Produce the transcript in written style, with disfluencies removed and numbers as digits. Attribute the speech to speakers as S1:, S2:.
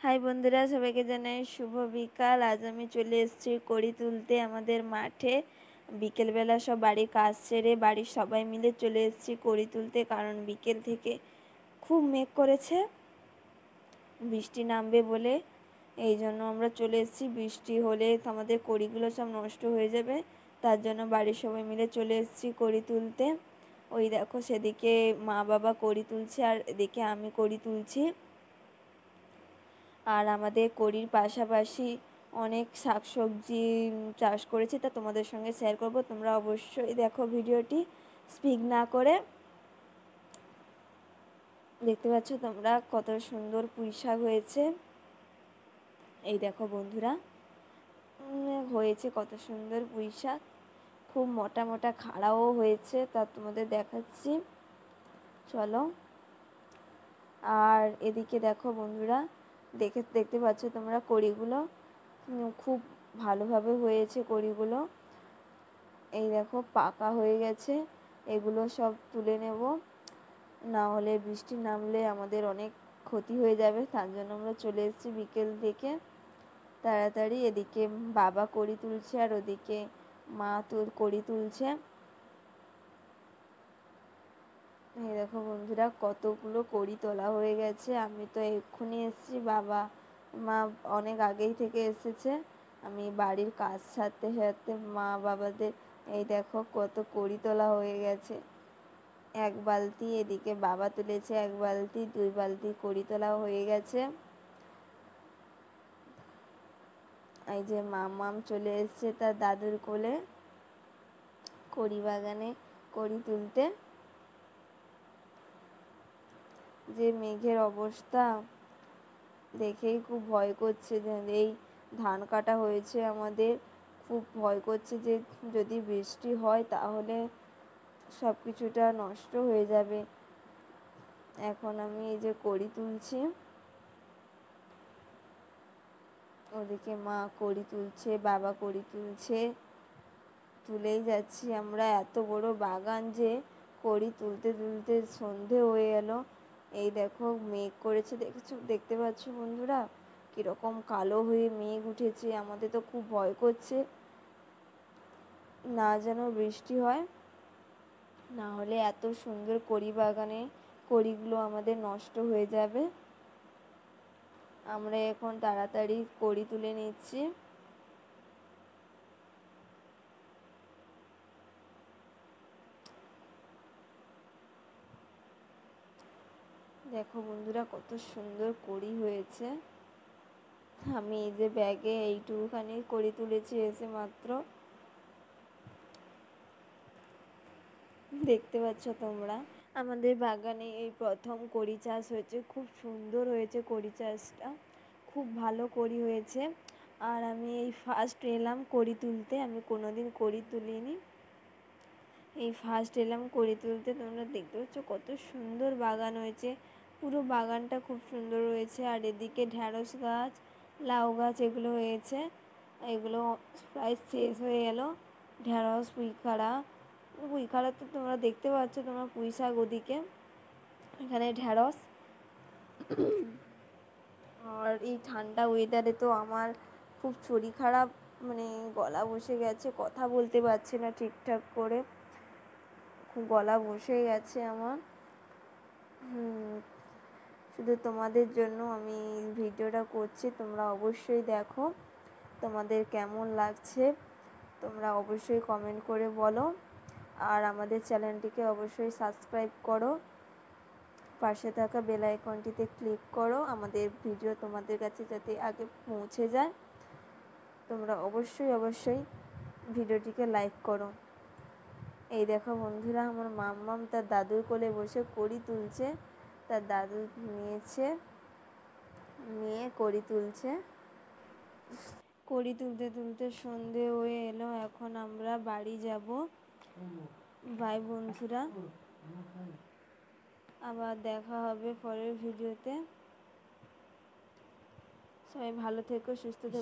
S1: High বন্ধুরা, সবাইকে জানাই শুভ বিকাল। আজ আমি চলে এসেছি কড়ি তুলতে আমাদের মাঠে। বিকেলবেলা সব বাড়ির কাজ সেরে বাড়ির সবাই মিলে চলে এসেছি কড়ি তুলতে, কারণ বিকেল থেকে খুব মেঘ করেছে, বৃষ্টি নামবে বলে। এই জন্য আমরা চলে এসেছি। বৃষ্টি হলে আমাদের কড়িগুলো সব নষ্ট হয়ে যাবে, তার জন্য বাড়ির সবাই মিলে চলে এসেছি কড়ি তুলতে। ওই দেখো, সেদিকে মা বাবা কড়ি তুলছে আর এদিকে আমি কড়ি তুলছি। আর আমাদের কড়ির পাশাপাশি অনেক শাকসবজি চাষ করেছি, তা তোমাদের সঙ্গে শেয়ার করব। তোমরা অবশ্যই দেখো ভিডিওটি স্কিপ না করে। দেখতে পাচ্ছ তোমরা কত সুন্দর পুঁই শাক হয়েছে। এই দেখো বন্ধুরা, হয়েছে কত সুন্দর পুঁই শাক, খুব মোটা মোটা খাড়াও হয়েছে, তা তোমাদের দেখাচ্ছি, চলো। আর এদিকে দেখো বন্ধুরা, দেখতে পাচ্ছ তোমরা কড়িগুলো খুব ভালোভাবে হয়েছে কড়িগুলো। এই দেখো পাকা হয়ে গেছে, এগুলো সব তুলে নেব, না হলে বৃষ্টি নামলে আমাদের অনেক ক্ষতি হয়ে যাবে। তার জন্য আমরা চলে এসেছি বিকেল থেকে তাড়াতাড়ি। এদিকে বাবা কড়ি তুলছে আর ওদিকে মা কড়ি তুলছে। এই দেখো বন্ধুরা, কতগুলো কড়ি তোলা হয়ে গেছে। আমি তো এক্ষুনি এসেছি, বাবা মা অনেক আগেই থেকে এসেছে। আমি বাড়ির কাজ সারতে সারতে মা বাবাদের, এই দেখো কত কড়ি তোলা হয়ে গেছে। এক বালতি, এদিকে বাবা তুলেছে এক বালতি, 2 বালতি কড়ি তোলা হয়ে গেছে। এই যে মামাম চলে এসেছে তার দাদুর কোলে কড়ি বাগানে কড়ি তুলতে। যে মেঘের অবস্থা দেখেই খুব ভয় করছে, যে এই ধান কাটা হয়েছে আমাদের, খুব ভয় করছে যে যদি বৃষ্টি হয় তাহলে সব কিছুটা নষ্ট হয়ে যাবে। এখন আমি এই যে কড়ি তুলছি, ওদিকে মা কড়ি তুলছে, বাবা কড়ি তুলছে, তুলেই যাচ্ছি আমরা। এত বড় বাগান যে কড়ি তুলতে তুলতে সন্ধে হয়ে গেল। এই দেখো মেঘ করেছে, দেখতে পাচ্ছ বন্ধুরা কিরকম কালো হয়ে মেঘ উঠেছে। আমাদের তো খুব ভয় করছে, না যেন বৃষ্টি হয়, না হলে এত সুন্দর কড়ি বাগানে কড়িগুলো আমাদের নষ্ট হয়ে যাবে। আমরা এখন তাড়াতাড়ি কড়ি তুলে নিচ্ছি। দেখো বন্ধুরা কত সুন্দর কড়ি হয়েছে। আমি এই যে ব্যাগে এইটুকুখানি কড়ি তুলেছি এসে মাত্র, দেখতে পাচ্ছ তোমরা। আমাদের বাগানে এই প্রথম কড়ি চাষ হয়েছে, খুব সুন্দর হয়েছে কড়ি চাষটা, খুব ভালো কড়ি হয়েছে। আর আমি এই ফার্স্ট এলাম কড়ি তুলতে, আমি কোনোদিন কড়ি তুলিনি, এই ফার্স্ট এলাম কড়ি তুলতে। তোমরা দেখতে পাচ্ছ কত সুন্দর বাগান হয়েছে, পুরো বাগানটা খুব সুন্দর হয়েছে। আর এদিকে ঢ্যাঁড়স গাছ, লাউ গাছ এগুলো হয়েছে, এগুলো প্রায় শেষ হয়ে গেল। ঢ্যাঁড়স, পুঁইখাড়া তো তোমরা দেখতে পাচ্ছ, তোমরা পুঁই শাক ওদিকে, এখানে ঢ্যাঁড়স। আর এই ঠান্ডা ওয়েদারে তো আমার খুব শরীর খারাপ, মানে গলা বসে গেছে, কথা বলতে পারছি না ঠিকঠাক করে, খুব গলা বসে গেছে আমার। শুধু তোমাদের জন্য আমি ভিডিওটা করছি, তোমরা অবশ্যই দেখো, তোমাদের কেমন লাগছে তোমরা অবশ্যই কমেন্ট করে বলো। আর আমাদের চ্যানেলটিকে অবশ্যই সাবস্ক্রাইব করো, পাশে থাকা বেল আইকনটিতে ক্লিক করো, আমাদের ভিডিও তোমাদের কাছে যাতে আগে পৌঁছে যায়। তোমরা অবশ্যই ভিডিওটিকে লাইক করো। এই দেখো বন্ধুরা, আমার মাম্মাম তার দাদুর কোলে বসে কড়ি তুলছে, তার দাদু নিয়ে কড়ি তুলছে। কড়ি তুলতে তুলতে সন্ধে হয়ে এলো, এখন আমরা বাড়ি যাব। বাই বন্ধুরা, আবার দেখা হবে পরের ভিডিওতে। সবাই ভালো থেকো, সুস্থ থেকো।